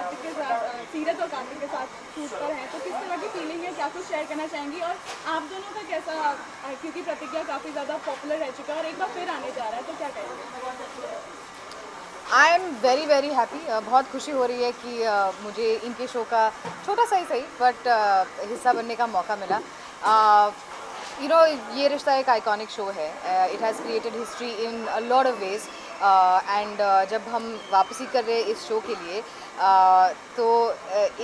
कार्तिक के साथ सीरत और कार्तिक के साथ शूट पर हैं, तो किस तरह की फीलिंग है, क्या कुछ शेयर करना चाहेंगी? और आप दोनों का कैसा, क्योंकि प्रतिज्ञा काफ़ी ज़्यादा पॉपुलर रह चुका है और एक बार फिर आने जा रहा है, तो क्या कहेंगे? I am very very happy. बहुत खुशी हो रही है कि मुझे इनके शो का छोटा सा ही सही बट हिस्सा बनने का मौका मिला। यू नो, ये रिश्ता एक आइकॉनिक शो है। It has created history in a lot of ways and जब हम वापसी कर रहे हैं इस शो के लिए तो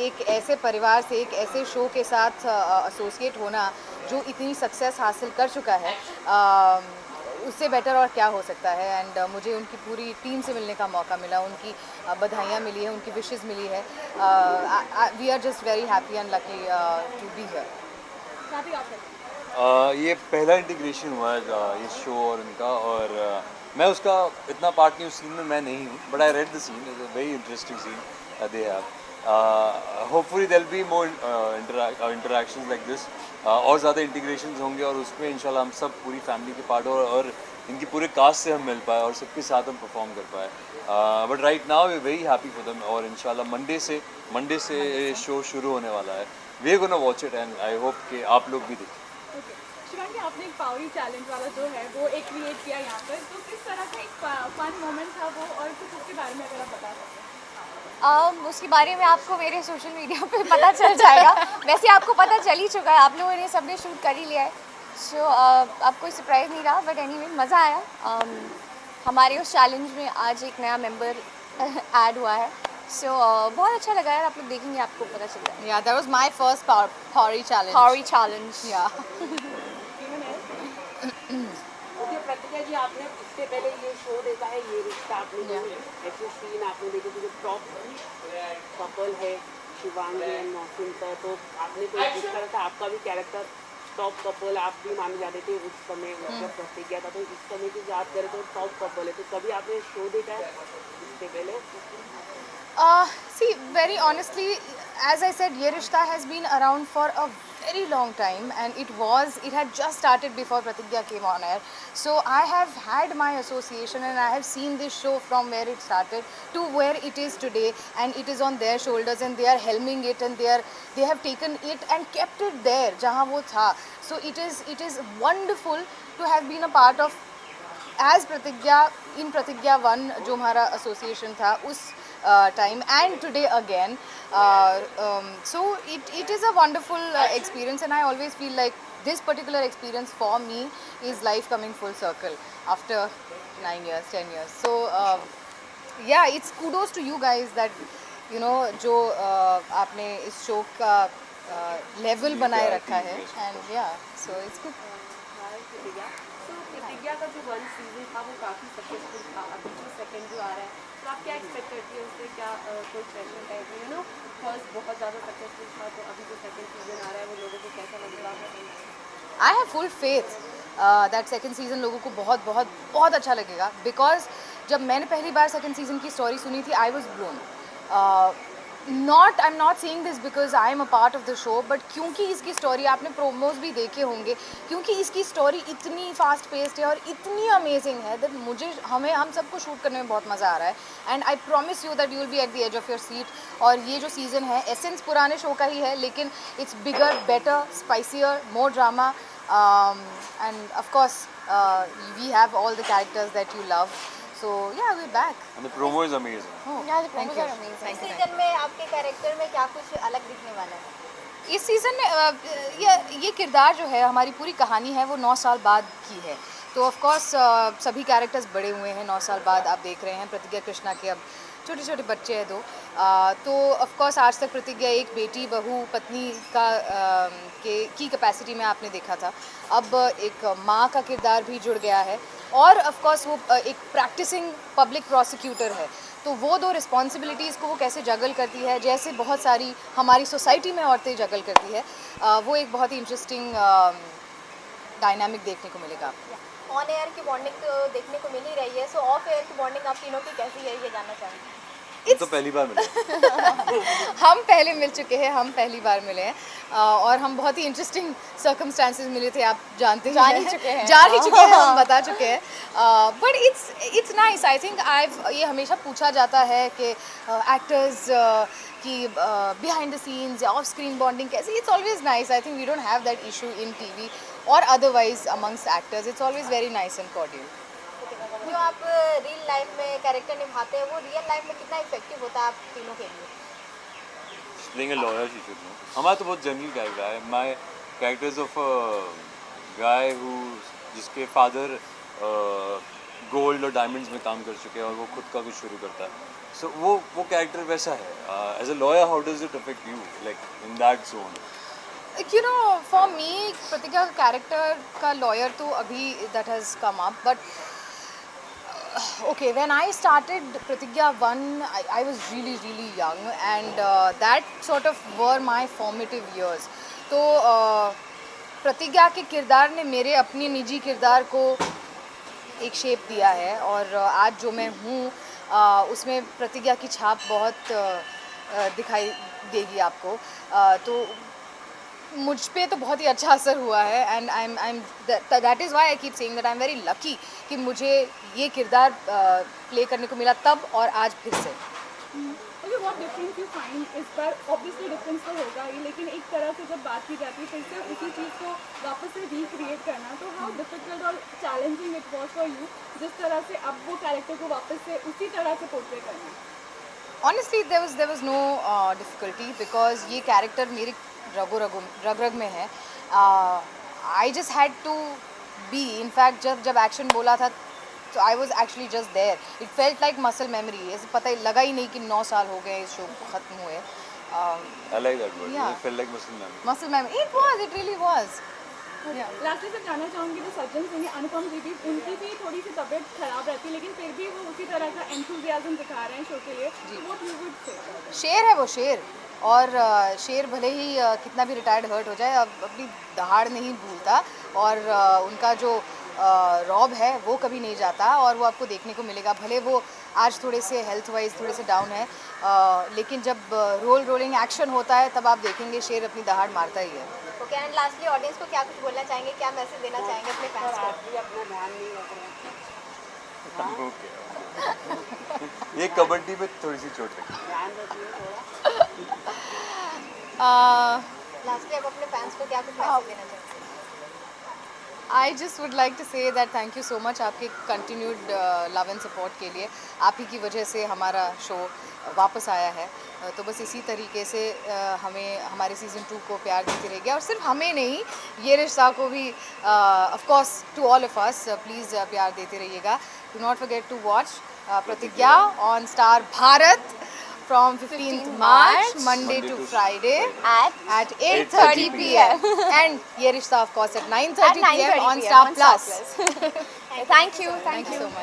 एक ऐसे परिवार से, एक ऐसे शो के साथ एसोसिएट होना जो इतनी सक्सेस हासिल कर चुका है, उससे बेटर और क्या हो सकता है। एंड मुझे उनकी पूरी टीम से मिलने का मौका मिला, उनकी बधाइयाँ मिली है, उनकी विशेस मिली है। We are just very happy and lucky to be here. काफ़ी आप कहेंगे। ये पहला इंटीग्रेशन हुआ है इस शो और इनका, और मैं उसका इतना पार्ट नहीं, उस सीन में मैं नहीं हूँ, but I read the scene, is a very interesting scene they have. Hopefully there will be more interactions like this, और ज़्यादा इंटीग्रेशंस होंगे और उसमें इंशाल्लाह हम सब पूरी फैमिली के पार्ट और इनकी पूरे कास्ट से हम मिल पाए और सबके साथ हम परफॉर्म कर पाए। But right now we very happy for them, और इंशाल्लाह मंडे से शो शुरू होने वाला है। We are gonna watch it and I hope कि आप लोग भी देखें। ओके, शिवांगी, आपने एक पावरी चैलेंज वाला जो है वो एक क्रिएट किया यहाँ पर, तो किस तरह का एक फन मोमेंट था वो, और कुछ उसके बारे में अगर आप बता सकते हैं? उसके बारे में आपको मेरे सोशल मीडिया पे पता चल जाएगा। वैसे आपको पता चल ही चुका है, आप लोगों ने सबने शूट कर ही लिया है। सो अब कोई सरप्राइज़ नहीं रहा, बट एनीवे मज़ा आया। हमारे उस चैलेंज में आज एक नया मेंबर ऐड हुआ है। सो बहुत अच्छा लगा यार, आप लोग देखेंगे आपको पता चल जाएगा। Yeah, that was my first Pauri challenge. हॉरी challenge. Yeah. Okay Pratigya ji, आपने इससे पहले ये शो देखा है, ये रिश्ता आपने जो ऐसे सीन आपने देखे थे जो टॉप कपल है शिवांगी एंड मौसम का, तो आपने तो जिस तरह से आपका भी कैरेक्टर टॉप कपल आप भी माने जाते थे उस समय, जब प्रतिज्ञा था, तो इस समय की बात करें तो टॉप कपल है, तो कभी आपने शो देखा है इससे पहले? See, very honestly, as I said, Ye Rishta has been around for a very long time, and it had just started before Pratigya came on air. So I have had my association, and I have seen this show from where it started to where it is today, and it is on their shoulders, and they are helming it, and they have taken it and kept it there, jahan wo tha. So it is wonderful to have been a part of as Pratigya, in Pratigya one जो हमारा association था उस time, and today again. So it is a wonderful experience, and I always feel like this particular experience for me is life coming full circle after 9 years 10 years. So yeah, it's kudos to you guys that you know जो आपने इस show का level बनाए रखा है, and या so it's good. तो प्रतिज्ञा का जो 1 सीजन था वो काफ़ी सक्सेसफुल था, अभी जो सेकंड जो आ रहा है, तो आप क्या एक्सपेक्ट करती है उससे? क्या कोई प्रेशर टाइप है, यू नो, फर्स्ट बहुत ज़्यादा सक्सेसफुल था, तो अभी जो सेकंड सीजन आ रहा है वो लोगों को कैसा लग रहा है? I have full faith that second season लोगों को बहुत बहुत बहुत अच्छा लगेगा, बिकॉज जब मैंने पहली बार सेकेंड सीज़न की स्टोरी सुनी थी I was blown. I am not saying this because I am a part of the show, but क्योंकि इसकी स्टोरी आपने प्रोमोज भी देखे होंगे, क्योंकि इसकी स्टोरी इतनी फास्ट पेस्ड है और इतनी अमेजिंग है दैट हम सबको शूट करने में बहुत मज़ा आ रहा है, and I promise you that you will be at the edge of your seat. और ये जो सीज़न है एसेंस पुराने शो का ही है, लेकिन it's bigger, better, spicier, more drama, and of course we have all the characters that you love, so yeah, we're back. And the promo is amazing. Oh, Yeah, the thank promos you. are amazing. Thank you. Season में आपके character में क्या कुछ अलग दिखने वाला है? इस सीज़न में ये किरदार जो है, हमारी पूरी कहानी है वो 9 साल बाद की है, तो ऑफ कोर्स सभी कैरेक्टर्स बड़े हुए हैं 9 साल बाद। आप देख रहे हैं प्रतिज्ञा कृष्णा के अब छोटे छोटे बच्चे हैं 2, तो ऑफ कोर्स आज तक प्रतिज्ञा एक बेटी, बहू, पत्नी की कैपेसिटी में आपने देखा था, अब एक माँ का किरदार भी जुड़ गया है, और ऑफ कोर्स वो एक प्रैक्टिसिंग पब्लिक प्रोसिक्यूटर है, तो वो 2 रिस्पॉन्सिबिलिटीज़ को वो कैसे जगल करती है, जैसे बहुत सारी हमारी सोसाइटी में औरतें जगल करती है, वो एक बहुत ही इंटरेस्टिंग डायनामिक देखने को मिलेगा आपको। ऑन एयर की बॉन्डिंग तो देखने को मिल ही रही है, सो ऑफ एयर की बॉन्डिंग आप तीनों की कैसी है ये जानना चाहेंगे? हम तो पहली बार मिले। हम पहले मिल चुके हैं, हम पहली बार मिले हैं और हम बहुत ही इंटरेस्टिंग सर्कमस्टांसेस मिले थे, आप जानते ही जान ही हैं। चुके हैं। जान ही चुके हैं, हम बता चुके हैं। But it's nice. I think ये हमेशा पूछा जाता है कि एक्टर्स की बिहाइंड द सीन्स या ऑफ स्क्रीन बॉन्डिंग कैसे। It's always nice. I think we don't have that issue in TV और otherwise amongst actors. It's always very nice and cordial. जो आप रियल लाइफ में कैरेक्टर निभाते हैं वो रियल लाइफ में कितना इफेक्टिव होता है आप तीनों के लिए? Playing a lawyer, she should know. हमारा तो बहुत जनरल कैरेक्टर है. My character is of a guy who जिसके फादर गोल्ड और डायमंड्स में काम कर चुके हैं और वो खुद का कुछ शुरू करता है. So वो कैरेक्टर वैसा है. As a lawyer, how does it affect you? Like in that zone. You know, for me, Pratigya का कैरेक्टर का लॉयर तो अभी that has come up, but okay, when I started Pratigya 1, I was really young and that sort of were my formative years. तो प्रतिज्ञा के किरदार ने मेरे अपने निजी किरदार को एक शेप दिया है और आज जो मैं हूँ उसमें प्रतिज्ञा की छाप बहुत दिखाई देगी आपको. तो मुझ पे तो बहुत ही अच्छा असर हुआ है and I am that is why I keep saying that I am very lucky कि मुझे ये किरदार प्ले करने को मिला तब और आज फिर से. Okay, what difference you find इस बार? ऑब्वियसली डिफरेंस तो होगा ही, लेकिन एक तरह से जब बात की जाती है फिर से उसी चीज़ को वापस से रिक्रिएट करना, तो हाउ डिफिकल्ट और challenging it was for you जिस तरह से अब वो कैरेक्टर को वापस से उसी तरह से पोर्ट्रे करना? Honestly there was no difficulty because ये कैरेक्टर मेरे रग में है. I just had to be. In fact जब एक्शन बोला था तो I was actually just there. It felt like muscle memory. ऐसे पता ही लगा ही नहीं कि 9 साल हो गए इस शो को ख़त्म हुए. I like that word. Yeah. It felt like muscle memory. Muscle memory. It really was. Lastly से जानना चाहूँगी जो सज्जन सिंह है, अनुपम जी भी, उनकी भी थोड़ी सी तबीयत खराब रहती है लेकिन फिर भी वो उसी तरह का एंथुजियाज्म दिखा रहे हैं शो के लिए. What you would say? शेर है वो, शेर. और शेर भले ही कितना भी रिटायर्ड हर्ट हो जाए अब अपनी दहाड़ नहीं भूलता और उनका जो रॉब है वो कभी नहीं जाता और वो आपको देखने को मिलेगा. भले वो आज थोड़े से हेल्थ वाइज थोड़े से डाउन है लेकिन जब रोलिंग एक्शन होता है तब आप देखेंगे शेर अपनी दहाड़ मारता ही है. ओके, एंड लास्टली ऑडियंस को क्या कुछ बोलना चाहेंगे, क्या मैसेज देना चाहेंगे अपने फैंस को? आप भी अपना ध्यान नहीं रख रहे हैं. Okay. ये कबड्डी में थोड़ी सी चोट लगी. ध्यान रखिए थोड़ा. लास्टली आप अपने फैंस को क्या कुछ मैसेज देना चाहेंगे? I just would like to say that thank you so much आपके कंटिन्यूड लव एंड सपोर्ट के लिए. आप ही की वजह से हमारा शो वापस आया है. तो बस इसी तरीके से हमें हमारे सीज़न 2 को प्यार देते रहिए और सिर्फ हमें नहीं, ये रिश्ता को भी of course to all of us please प्यार देते रहिएगा. Do not forget to watch Pratigya on star Bharat from 15th March, Monday to Friday at 8:30 p.m. and Ye Rishta of course at 9:30 p.m. on Star Plus. Thank you Thank you so much.